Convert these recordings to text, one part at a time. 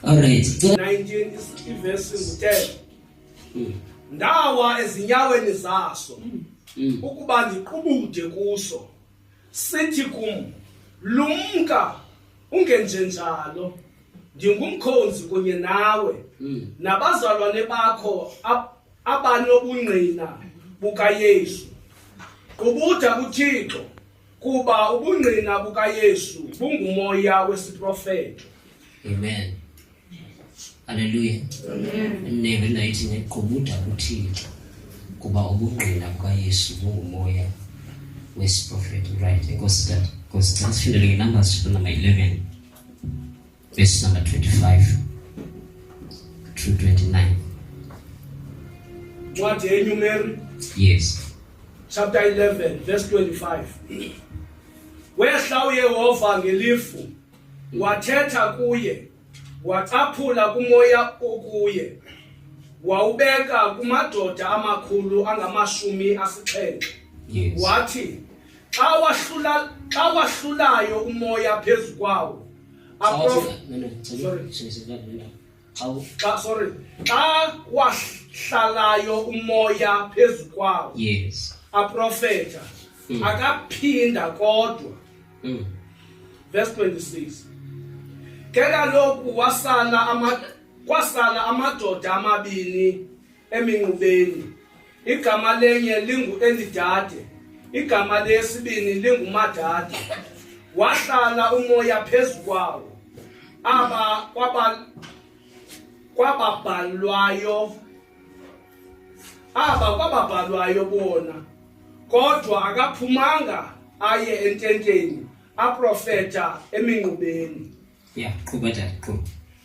Alright. 19 iverse 10. Ndawa ezinyaweni zaso ukuba ndiqubude kuso, sithi kum, lumka ungenje njalo, ndingumkhonzi kunye nawe nabazalwane bakho abanobungqina bukaYesu. Qubuda kuThixo, kuba ubungqina bukaYesu bungumoya wesiprofeto. Amen. Hallelujah. Amen. Neve nayithi nequbuda kuThixo kuba ubungqina bukaYesu bungumoya wesiprofeto. Right. Because that's finding in Numbers number 11 verse number 25 through 29. What Numeri? Yes. Chapter 11 verse 25. Wehla uYehova ngelifu, wathetha kuye, wacaphula kumoya okuye, wawubeka kumadoda amakhulu angamashumi asixhenxe. Yes. Wathi xa wahlulayo umoya phezu kwawo, xa wahlalayo umoya phezu kwawo, yes, aprofeta akaphinda kodwa. Verse 26. Ke kaloku kwasala amadoda amabini emingubeni, igama lenye lingu-Elidade, igama lesibini linguMadade. Wahlala umoya phezu kwawo, aba kwababhalwayo bona, kodwa akaphumanga aye ententeni aprofeta emingubeni. Yeah, cool.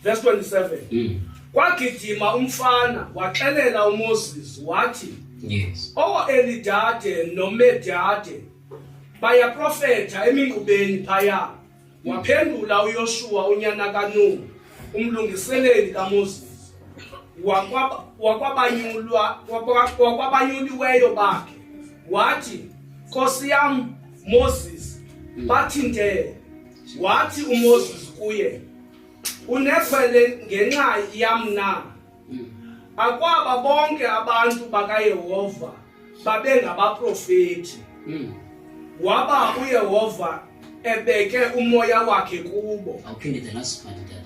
Verse 27. Kwagijima umfana waxelela uMoses wathi, yes, Elidade noMedade bayaprofeta emingubeni phaya. Waphendula uYoshua unyana kaNuni, umlungiseleli kaMoses, wakwabanyuliweyo bakhe, wathi, Nkosi yam Moses, bathinte. Wathi uMoses kuye, unekhwele ngenxa yam na? Akwaba bonke abantu bakaYehova babengabaprofeti, waba uYehova ebeke umoya wakhe kubo. Okay, the last part of that.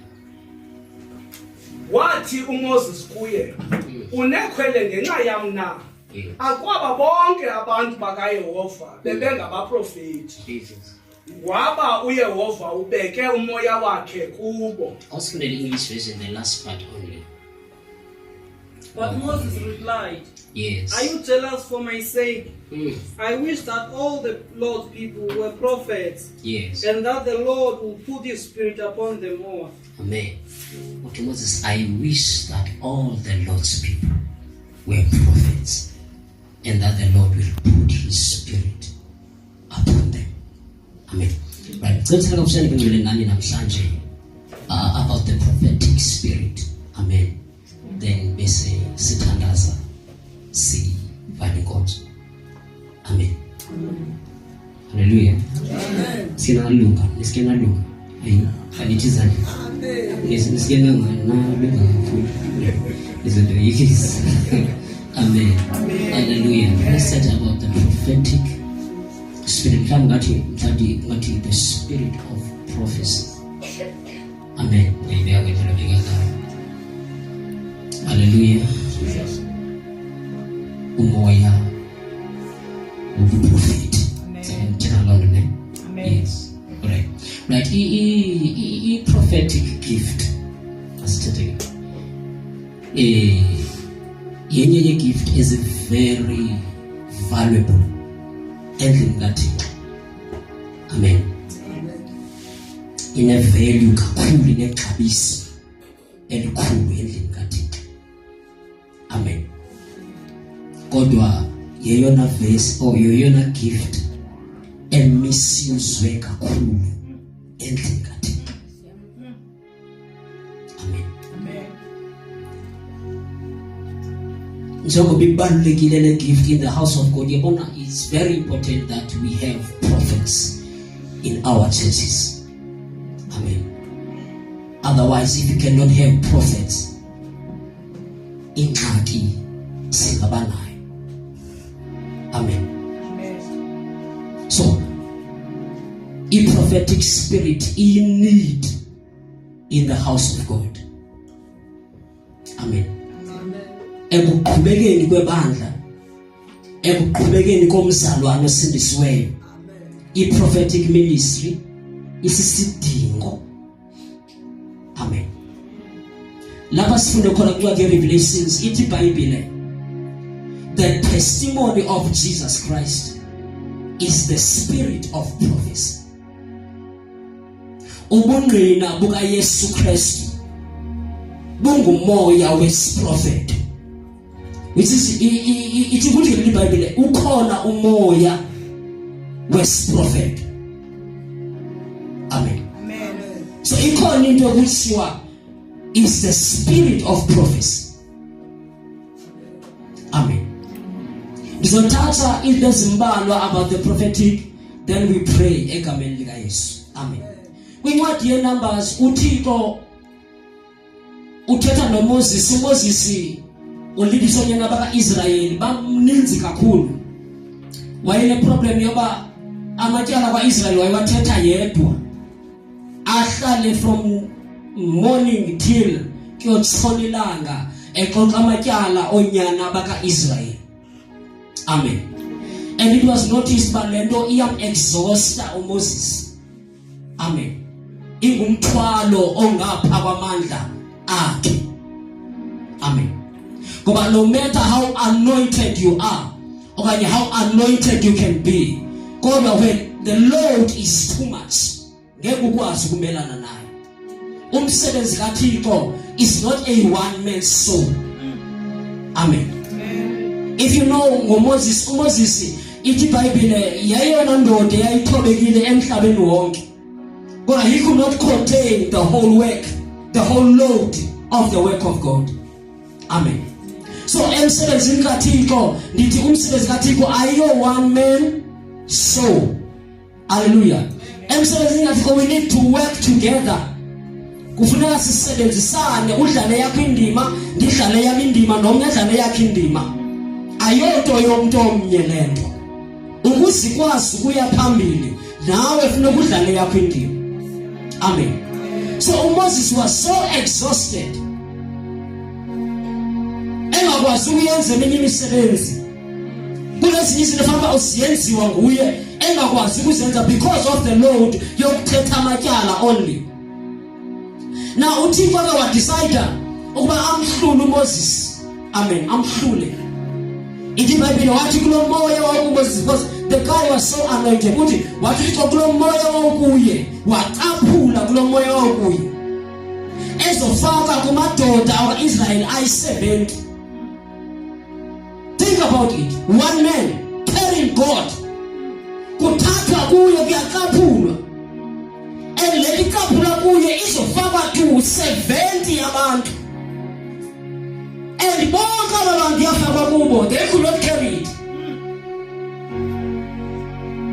Wathi uMoses kuye, unekhwele ngenxa yam na? Yes. Akwaba bonke abantu bakaYehova bebengabaprofeti, Jesus. waba uYehova ubeke umoya wakhe kubo. Also in the English version, the last part only. But Moses replied, yes, Are you jealous for my sake? I wish that all the Lord's people were prophets, yes, and that the Lord will put his spirit upon them all. Amen. Okay, Moses, I wish that all the Lord's people were prophets, and that the Lord will put his spirit upon them. Amen. Right. So let's talk about the prophetic spirit. Amen. Then we say Sitandaza, see Vanigot. Amen. Hallelujah. Amen. Sina lunga, nisikena lunga. Anitizani. Nisikena lunga. Is Amen. Hallelujah. Let's talk about the prophetic spirit. The spirit of prophecy. Amen. Hallelujah. Umoya ubuprofeti. Amen. Yes. Right. Right. A prophetic gift. Yenye gift is very valuable and nothing. Amen. In a value kakhulu inexabisi elikhulu endlini kaThixo. Amen. Kodwa yeyona verse or yeyona gift emisuswe kakhulu endlini kaThixo. Amen. Njengoba ibalulekile le gift in the house of God, yabona, it's very important that we have prophets in our churches. Amen. Otherwise, if you cannot have prophets, ingxaki singabanayo. Amen. So, a prophetic spirit in need in the house of God. Amen. Ekuqhubekeni kwebandla, ekuqhubekeni komzalwane osindisiweyo, i-prophetic ministry isisidingo. Amen. Lapha sifunde khona kuya Revelations ithi iBhayibhile, the testimony of Jesus Christ is the spirit of prophecy. Ubungqina buka Yesu Kristu bungumoya wesiprophet. Which is ithi kuthi iBhayibhile ukhona umoya wesiprophet. Amen. So ikhona into ekuthiwa is the spirit of prophecy. Amen. Bizothatha izimbalwa about the prophetic, then we pray egameni lika Yesu. Amen. Kwincwadi yeNumbers uThixo uthetha noMoses. uMoses ulidisonyana bakaIsrayeli bamninzi kakhulu. Wayene problem yoba amatyala kwaIsrayeli wayewathetha yedwa. Ahlale from morning till kuyotshona ilanga exoxa amatyala onyana bakaIsrayeli. Amen. And it was noticed by lento iyam exhausta uMoses. Amen. Ingumthwalo ongapha kwamandla akhe. Amen. Ngoba no matter how anointed you are, or how anointed you can be, kodwa when the load is too much, ngeke ukwazi ukumelana naye. Umsebenzi kaThixo is not a one man show. Amen. If you know ngoMoses, uMoses ithi iBhayibhile yayona ndoda yayithobekile emhlabeni wonke. But he could not contain the whole work, the whole load of the work of God. Amen. So emsebenzini kaThixo ndithi umsebenzi kaThixo ayiyo one man show. Hallelujah. Emsebenzini kaThixo we need to work together. Kufuneka sisebenzisane, udlale yakho indima, ndidlale yami indima, nomnye adlale yakhe indima. Ayonto yomuntu omnye lento. Ukuzikwazi ukuya phambili, nawe funeka udlale yakho indima. Amen. So Moses was so exhausted. Engakwazi ukuyenza eminye imisebenzi. Kulezinye izinto efanele usiyenziwa nguye, engakwazi ukuzenza because of the load yokuthetha amatyala only. Now uThixo ke wadecide ukuba amhlule uMoses. Amen. Amhlule. Ithi iBhayibhile wathi kulo moya wakuMoses, because the guy was so anointed. Uthi wathi kulo moya wakuye, waqaphula kulo moya wakuye. Ezofaka kumadoda awaIsrael ayi-70. Think about it. One man carrying God. Kuthathwa kuye kuyaqaphulwa. And le iqaphula kuye izofaka to 70 abantu. And bonke abantu yafakwa kubo, they could not carry it.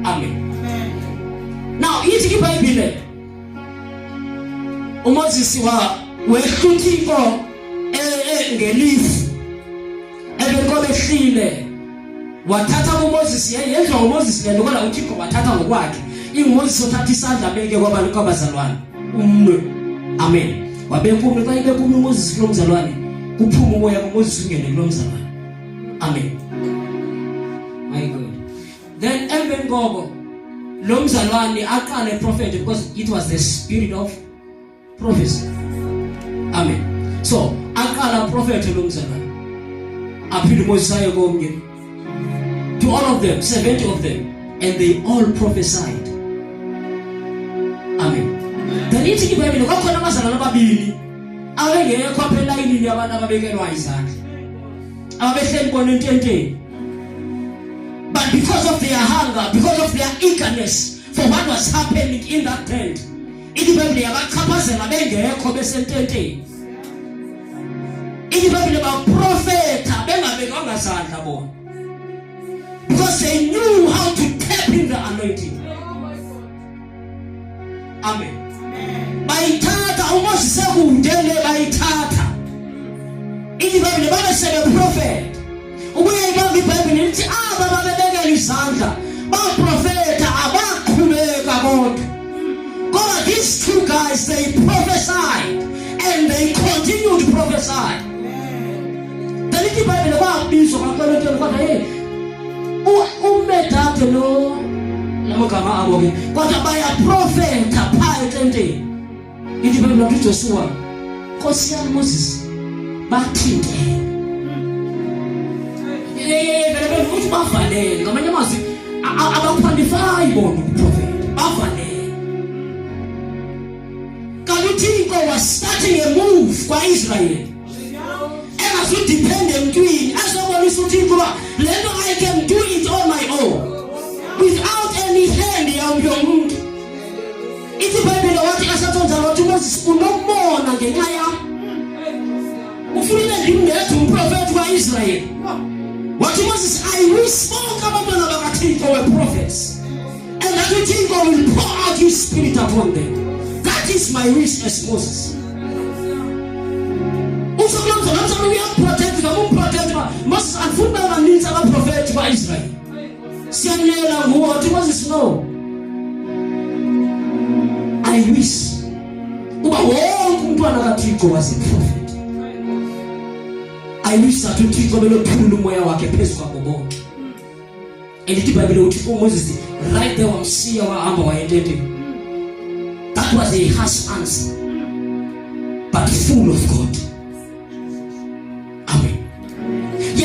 Amen. Now ithi iBhayibhile uMoses wehluthiko ngelifu ebenkobehlile wathatha uMoses yedwa uMoses lento kodwa uThixo wathatha ngokwakhe. IMoses uthatha isandla beke kwabantu kwabazalwane umnwe. Amen. Wabeka umnwe xa ibeka umnwe uMoses kulo mzalwane kuphuma umoya kaMoses ungene kulo mzalwane. Amen. My God. Then emveni koko lo mzalwane aqale prophet because it was the spirit of prophecy. Amen. So aqala prophet lo mzalwane. Aphinde uMoses aye komnye. To all of them, 70 of them, and they all prophesied. Amen. Then ithi iBhayibhile kwakhona abazalwane ababili abengekho apha elayinini yabantu ababekelwa izandla. Ababehleli bona ententeni. But because of their hunger, because of their eagerness for what was happening in that tent, iBhayibhile yabachaphazela bengekho besententeni. iBhayibhile baprofeta bengabekanga izandla bona. Because they knew how to tap in the anointing. Amen. bayithatha uMoses sekudele bayithatha iBhayibheli babe sebe prophet ubuye ibamba iBhayibheli lithi aba babebekela izandla baprofeta abaqhubeka kodwa God, these two guys, they prophesied and they continue to prophesy. The little Bible about this one, I'm going to tell you, who made that no? But by a prophet, a pirate, and day. In the Bible of Joshua, Kosian Moses, Batin. Who's Buffalo? Come on, about 25 born prophet. Buffalo. God was starting a move for Israel. And as we dependent on it, as someone is to think about, let I can do it on my own. Without any hand on your mood. It's a Bible what I said to Moses, no more than I am. Who didn't get to prophet for Israel? What Moses, I will spoke about the prophets. And that you think God will pour out his spirit upon them. That is my wish as Moses. Also, we are protected. Moses and football needs our prophet for Israel. Moses, no. I wish was a prophet. I wish that you think of the Pulu Moya Wake and the Bible would Moses right there on see our armor identity. That was a harsh answer, but full of God. Amen. The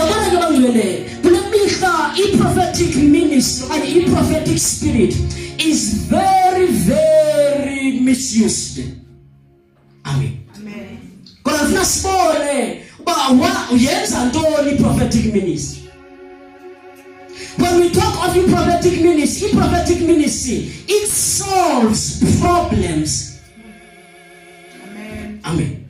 prophetic ministry and the prophetic spirit is very, very misused. Amen. Because not small, but yes, and only prophetic ministry. When we talk of prophetic ministry, it solves problems. Amen.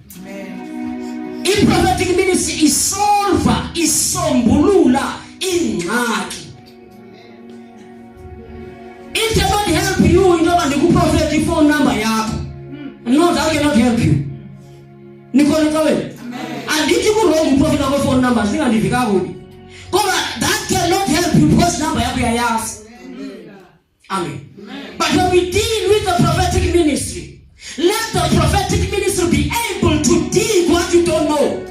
Prophetic ministry is solver, is sombulula, ingaki. It cannot help you in order to prophet the phone number yako. No, that cannot help you. And if you go wrong prophet our phone number, that cannot help you post number every year. Amen. But when we deal with the prophetic ministry, let the prophetic ministry be able to dig what you don't know.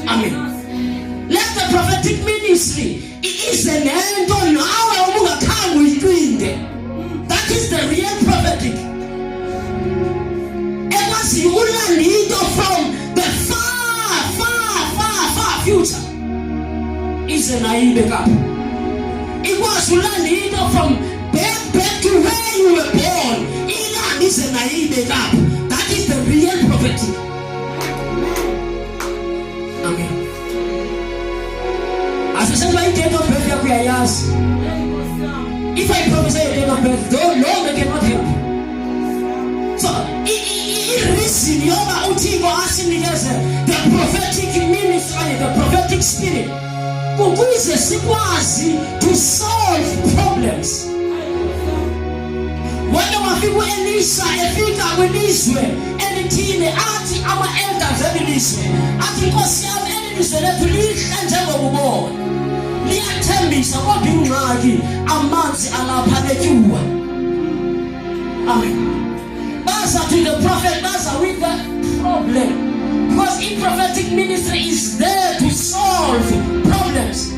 Amen. Let the prophetic ministry, it is an end on our account with doing them. That is the real prophetic. And once you will lead from the far future, it's an naive up. It was to learn either from back to where you were born. Ilan is a naive up. That is the real prophetic. Amen. As I said, my date of birth, we are yours. If I prophesy your date of birth, don't know they cannot help. So, the prophetic ministry, the prophetic spirit, to solve problems. When people Elisha, Efika, when Israel, anything, our elders, every Israel, I think was Israel to live and tell the world. Tell me, so what do you like? A man's ala Palekua. Amen. Baza to the prophet, Baza with the problem. Because in prophetic ministry is there to solve problems.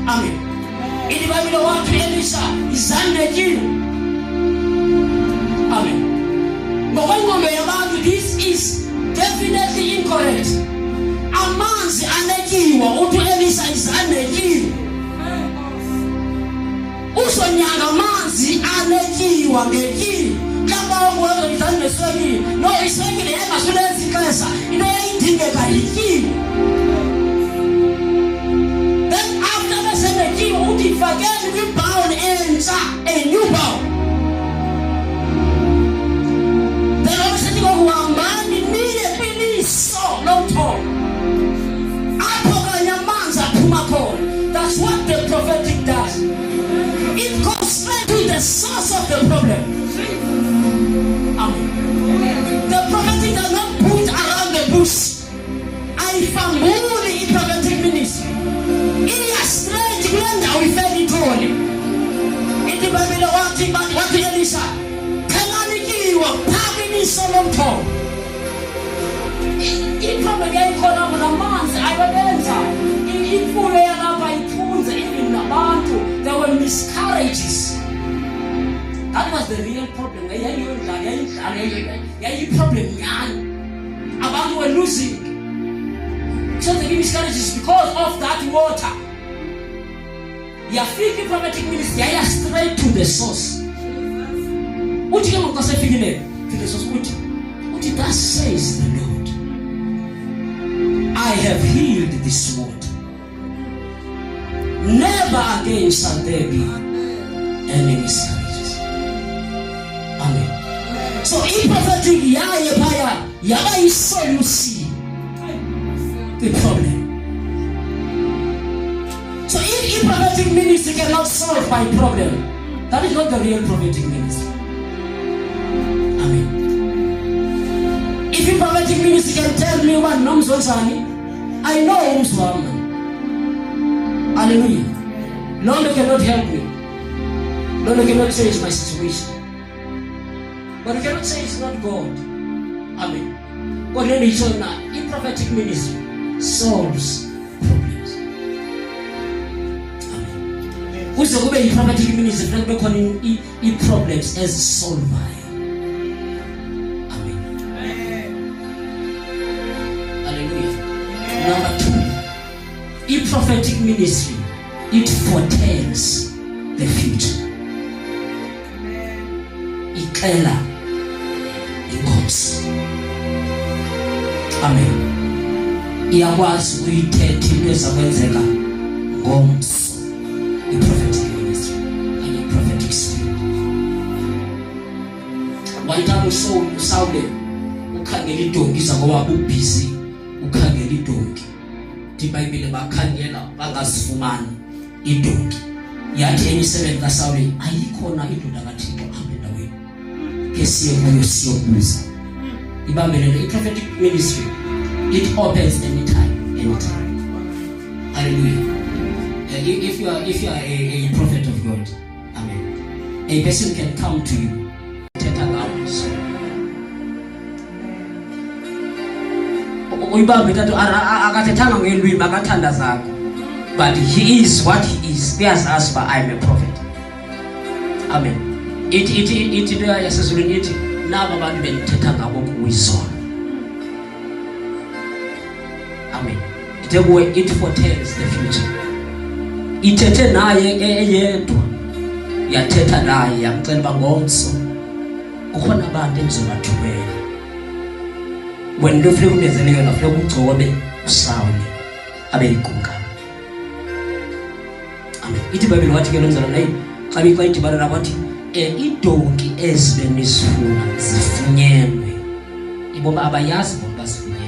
Amen. In the Bible, what Elisha is under you. Amen. But when we about this is definitely incorrect. A man's anakiwa, utu Elisha is anakiwa. Uso nyanga manzi anakiwa ngeki. Kama wewe nitane swali, no iswali ni ema shulezi kansa. Ino yaitinge kariki. Then after the seneki, uti forget we bound enter a new bound. Then all the go wambani immediately so long time. That's what the prophetic does. It goes straight to the source of the problem. miscarriages. That was the real problem. Problem. Abantu were losing. So the miscarriages because of that water. Yafiki prophetic ministry, yaya straight to the source. Uthi ke ngoku sefikile to the source uthi thus says the Lord, I have healed this water. Never again shall there be any miscarriages. Amen. So in prophetic yaye phaya yaba isolution the problem. So if prophetic ministry cannot solve my problem, that is not the real prophetic ministry. Amen. If prophetic ministry can tell me what noms was on, I know who's woman. Hallelujah. Lord cannot help me. Lord cannot change my situation. But you cannot say it's not God. Amen. God really showed now in prophetic ministry solves problems. Amen. Who's the way in prophetic ministry not becoming problems as solver? Amen. Hallelujah. Number 2, in prophetic ministry, it foretells the future. Ikela inkosi. Amen. Iyakwazi uyithethe into ezakwenzeka ngomso. I-prophetic ministry and i-prophetic spirit. One time uSawule ukhangela idonki ngoba ubusy ukhangela idonki. iBhayibheli bakhangela bangazifumani idonki. Yathi emisebenzi kaSawule ayikhona indoda kaThixo apha endaweni. Ke siye kuyo siyobuza. Ibambelele i-prophetic ministry. It opens anytime. Hallelujah. If you are a prophet of God, amen. A person can come to you. Uyibambe thathu akathethanga ngelwimi akathanda zakho. But he is what he is. There's us for I am a prophet. Amen. It yasezulwini ithi nabo abantu benithetha ngabo kuyizona. Amen. It foretells the future. Ithethe naye eyedwa. Yathetha naye yamcela bangomso. Kukhona abantu engizobathumela. When do fleku bezeleyo na fleku ugcobe uSawule abe igunga. Amen. Ithi Bible wathi ke lomzala nayi xa idibana nabathi idonki ezibenisifuna zifunyenwe. Ibona abayazi bona basifunyenwe.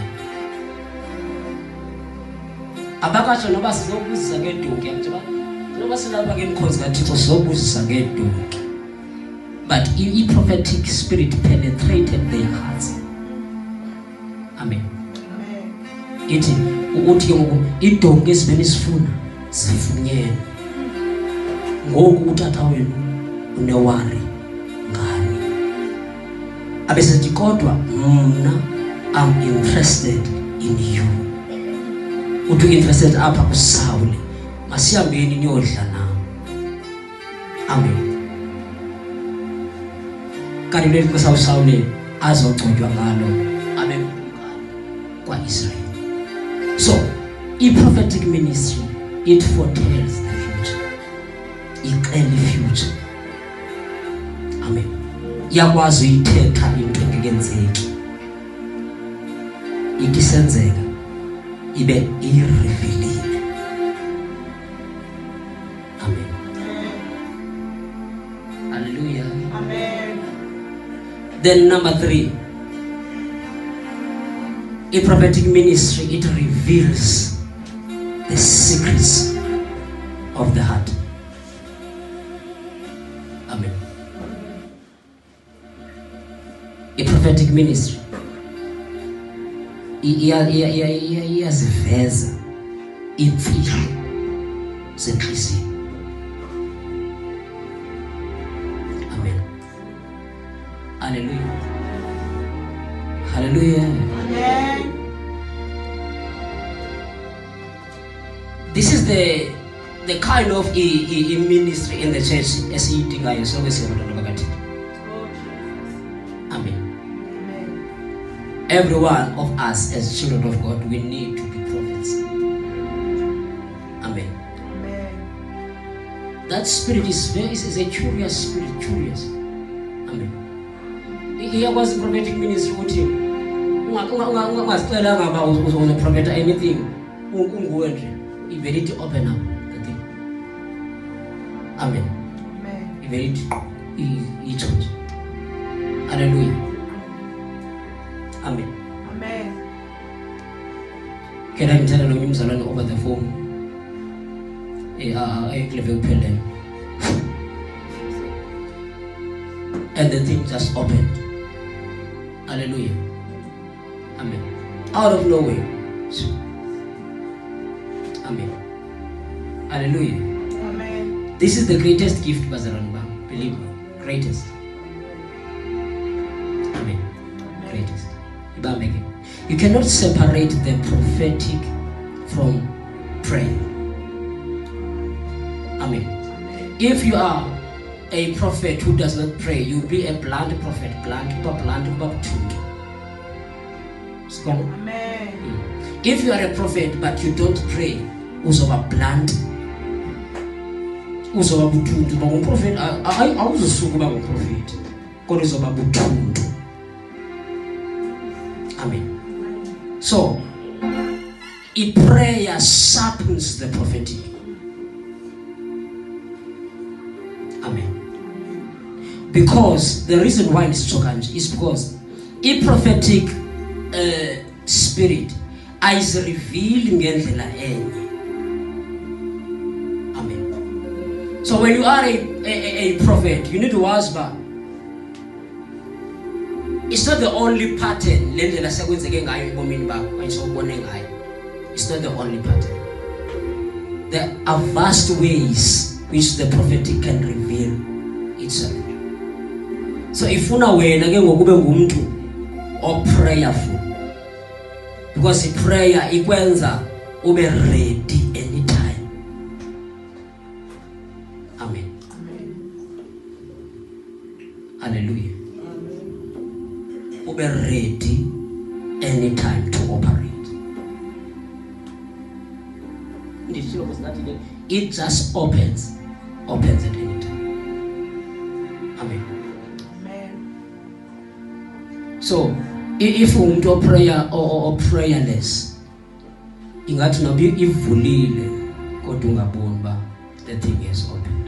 Abakatsho noba sizobuzisa ngedonki njengoba noba silapha ke emkhosi kaThixo sizobuzisa ngedonki. But i-prophetic spirit penetrated their hearts. Amen. Ithi uthi ngoku idonki ezibenisifuna zifunyenwe. Ngoku utata wenu unewari ngani. Abesithi kodwa mna I'm interested in you. Uthi interested apha kuSawule. Masihambeni niyodla nawo. Amen. Kanti le nkosi uSawule azogcotywa ngalo abe kwa-Israel. So, i-prophetic ministry, it foretells the future. Ixela i-future. Amen. Iyakwazi uyithetha into engekenzeki. Ithi senzeka ibe irevealile. Amen. Hallelujah. Amen. Then number 3, a prophetic ministry, it reveals the secrets of the heart. Amen. A prophetic ministry iyaziveza imfihlo zenhliziyo. Amen. Hallelujah. Hallelujah. This is the the kind of ministry in the church esiyidingayo sonke singabantwana bakaThixo. Amen. Every one of us as children of God, we need to be prophets. Amen. That spirit is a curious spirit, curious. Amen. Here was the prophetic ministry with him. Ungazicela ngaba uzopropheta anything. Unguwe nje. Iveliti open up the thing. Amen. Iveliti ichurch. Hallelujah. Amen. Amen. Can I tell you umzalwane over the phone? And the thing just opened. Hallelujah. Amen. Out of nowhere. Amen. Hallelujah. Amen. This is the greatest gift, Bazaranba. Believe me. Greatest. Amen. Greatest. You cannot separate the prophetic from prayer. Amen. If you are a prophet who does not pray, you'll be a blunt prophet. Blunt. Amen. If you are a prophet but you don't pray, uzoba blunt. Uzoba buthundu. Ba prophet awuzosuka ba prophet. Kodwa uzoba buthundu. Amen. So, prayer sharpens the prophetic. Amen. Because the reason why it's so kanji is because a prophetic spirit is revealing ngendlela enye. Amen. So when you are a prophet, you need to ask back. It's not the only pattern. It's not the only pattern. There are vast ways which the prophetic can reveal itself. So if una wena ke ngokube ngumuntu or prayerful, because prayer ikwenza ube ready anytime. Amen. Hallelujah. Ube ready anytime to operate. It just opens at any time. Amen. So if umuntu prayer or prayerless, ingathi nobe ivulile kodwa ungaboni ba the thing is opened.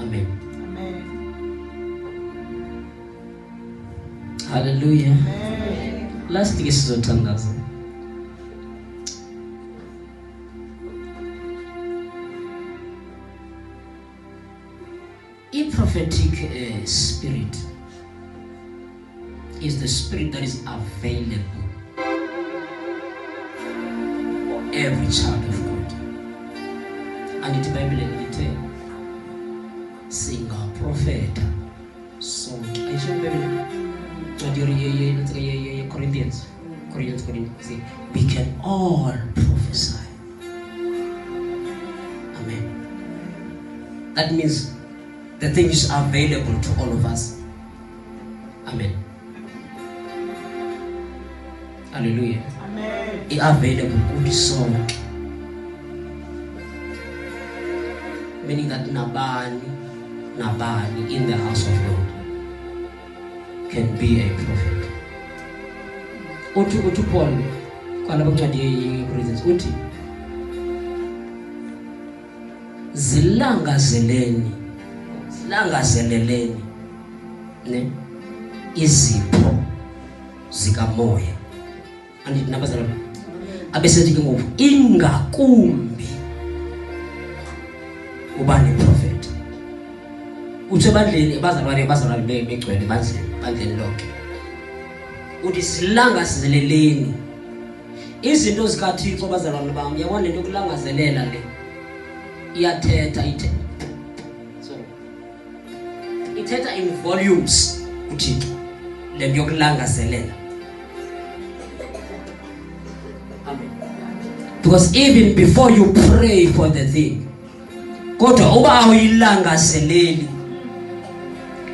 Amen. Amen. Hallelujah. Amen. Last thing is sizothandaza. A prophetic spirit is the spirit that is available for every child of God. And it Bible singer, prophet, song. I should Corinthians. We can all prophesy. Amen. That means the thing is available to all of us. Amen. Hallelujah. Amen. It's available good song. Meaning that nabani in the house of God can be a prophet. Utu Paul kwala bakuncwadi Corinthians uthi zilangazeleleni ne izipho zikamoya andithi nabazalwane abesethi ke ngoku ingakumbi ubani prophet uthi ebandleni bazalwane begcwele bandleni lonke uthi silangazeleleni izinto zikaThixo bazalwane bami yabona lento kulangazelela le iyathetha ithetha in volumes uThixo lento yokulangazelela. Amen. Because even before you pray for the thing, kodwa uba awuyilangazeleli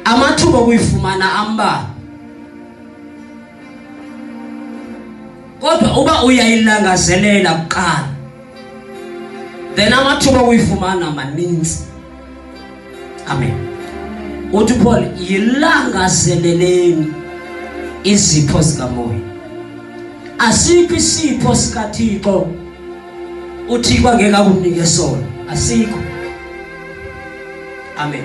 amathuba okuyifumana amba. Kodwa uba uyayilangazelela kuqala, then amathuba okuyifumana maninzi. Amen. Uthi Paul, yilangazeleleni izipho zikamoya. Asikho isipho sikaThixo uThixo angeke akunike sona, asikho. Amen.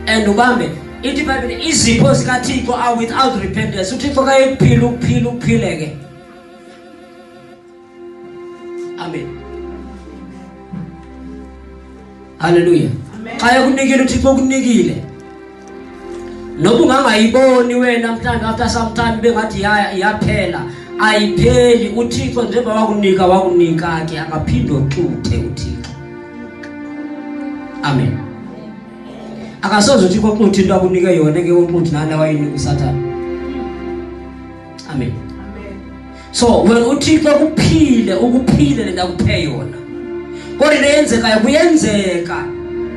And ubambe ithi Bible izipho zikaThixo are without repentance. uThixo kayephila ukuphileke. Amen. Hallelujah. Xa ekunikile uThixo ukunikile. Noba ungangayiboni wena mhlawumbe after some time bengathi yaphela, ayipheli. uThixo njengoba wakunika ke akaphinde oxuthe uThixo. Amen. Akasoze uThixo oxuthe into akunike yona ke oxuthe nale wayinika uSathane. Amen. So when uThixo ukuphile lento akuphe yona, kodwa leyenzeka kuyenzeka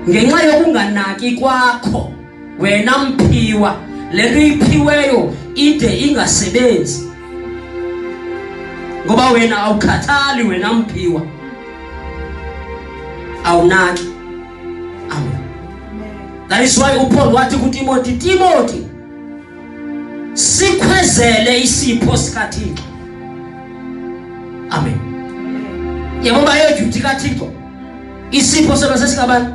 ngenxa yokunganaki kwakho wena mphiwa, lento iphiweyo ide ingasebenzi ngoba wena awukhathali, wena mphiwa awunaki. Amen. That is why uPaul wathi kuTimothy, Timothy, sikhwezele isipho sikaThixo. Amen. Yebo bayejuthi kaThixo, isipho sona sesikabani?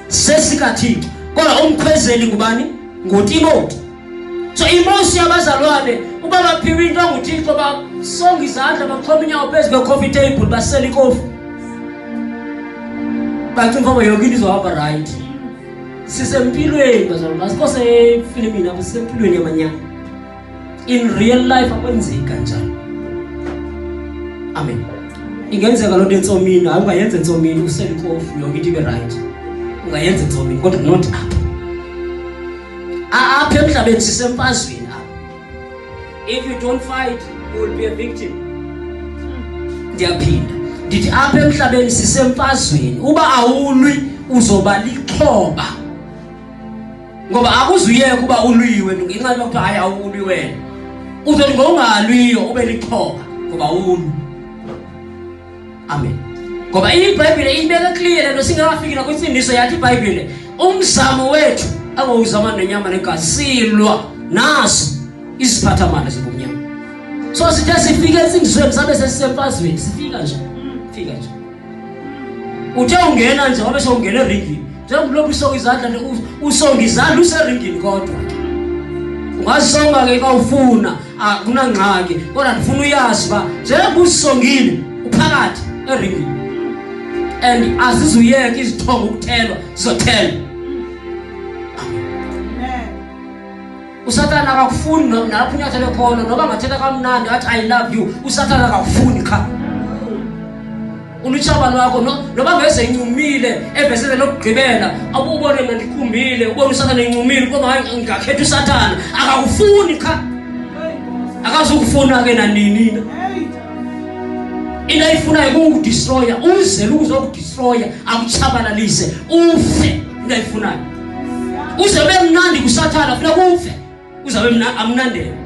SesikaThixo. Kodwa umkhwezeli ngubani? nguTimothy. So imosi yabazalwane uba baphiwe into nguThixo, basonga izandla, bachoma inyawo phezu kwe-coffee table, basela ikofi, bacinga ukuba yonke into izohamba right. Sisempilweni bazalwane, asikho sefilimini apho, sisempilweni yamanyani. In real life akwenzeki kanjalo. Amen. Ingenzeka lo nto entsomini, hayi ungayenza entsomini usela ikofi yonke into ibe right. Ungayenza entsomini kodwa not apha. Apha emhlabeni sisemfazweni apha. If you don't fight, you will be a victim. Ndiyaphinda ndithi apha emhlabeni sisemfazweni, uba awulwi uzoba lixhoba. Ngoba akuzuyeke kuba ulwiwe ngenxa yokuthi hayi awulwi wena. Uzothi ngongalwiyo ube lixhoba ngoba ulwi. Amen. Ngoba iBhayibhile ibeka clear lento singakafikela kwinsindiso yathi iBhayibhile, umzamo wethu awuzama nenyama negazi, silwa naso iziphathamandla zobumnyama. So sithe sifike insindisweni sabe sesisemfazweni, sifika nje. Uthe ungena nje wabe sewungena eringini. Njengoba usonga izandla, usonga izandla useringini kodwa. Ungasonga ke kawufuna, akunangxaki. Kodwa ndifuna uyazi ba njengoba usongile uphakathi eringini. And azizuyeke izithongo ukuthelwa, zizothelwa. uSathane akakufuni nalapho unyathele khona, noba ngathetha kamnandi athi I love you, uSathane akakufuni kha. Uluchaba lwakho noba ngeze incumile evesele lokugqibela, abubone mandikhumbile, ubone uSathane incumile ngoba ngakhetha uSathane, akakufuni kha. Akazukufuna ke nanini. Into ayifuna ukudestroya, uzele ukuzokudestroya, akuchabalalise, ufe. Into ayifunayo uzabe mnandi kuSathane, ufuna kufe, uzabe amnandela.